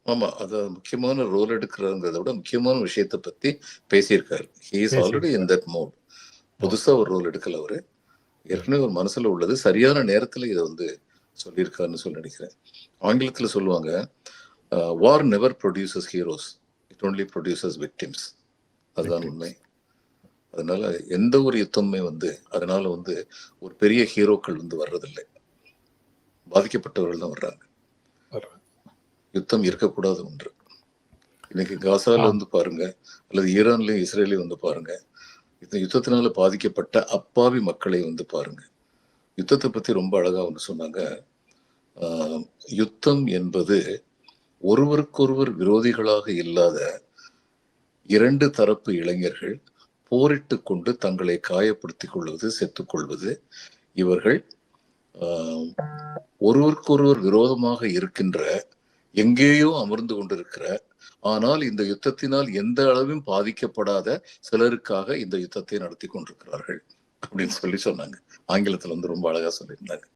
ஆமா. அது முக்கியமான ரோல் எடுக்கிறங்கிறத விட முக்கியமான விஷயத்த பத்தி பேசியிருக்காரு. ஹி இஸ் ஆல்ரெடி இன் பேசியிருக்காரு. That mode. புதுசா ஒரு ரோல் எடுக்கல அவரு. ம். ஏற்கனவே ஒரு மனசுல உள்ளது சரியான நேரத்துல இத வந்து சொல்லியிருக்காருன்னு சொல்லி நினைக்கிறேன். ஆங்கிலத்துல சொல்லுவாங்க, war never produces heroes. It only produces victims. அதுதான் விக்டிம்ஸ். உண்மை. அதனால எந்த ஒரு யுத்தமுமே வந்து அதனால வந்து ஒரு பெரிய ஹீரோக்கள் வந்து வர்றதில்லை. பாதிக்கப்பட்டவர்கள் தான் வர்றாங்க. யுத்தம் இருக்கக்கூடாது ஒன்று. இன்னைக்கு காசால ஆம். வந்து பாருங்க, அல்லது ஈரான்லயும் இஸ்ரேலையும் வந்து பாருங்க. இந்த யுத்தத்தினால பாதிக்கப்பட்ட அப்பாவி மக்களை வந்து பாருங்க. யுத்தத்தை பத்தி ரொம்ப அழகா வந்து சொன்னாங்க. ஆஹ், யுத்தம் என்பது ஒருவருக்கொருவர் விரோதிகளாக இல்லாத இரண்டு தரப்பு இளைஞர்கள் போரிட்டுக் கொண்டு தங்களை காயப்படுத்திக் கொள்வது, செத்துக் கொள்வது. இவர்கள் ஆஹ், ஒருவருக்கொருவர் விரோதமாக இருக்கின்ற, எங்கேயோ அமர்ந்து கொண்டிருக்கிற, ஆனால் இந்த யுத்தத்தினால் எந்த அளவும் பாதிக்கப்படாத சிலருக்காக இந்த யுத்தத்தை நடத்தி கொண்டிருக்கிறார்கள் அப்படின்னு சொல்லி சொன்னாங்க. ஆங்கிலத்துல வந்து ரொம்ப அழகா சொல்லியிருந்தாங்க.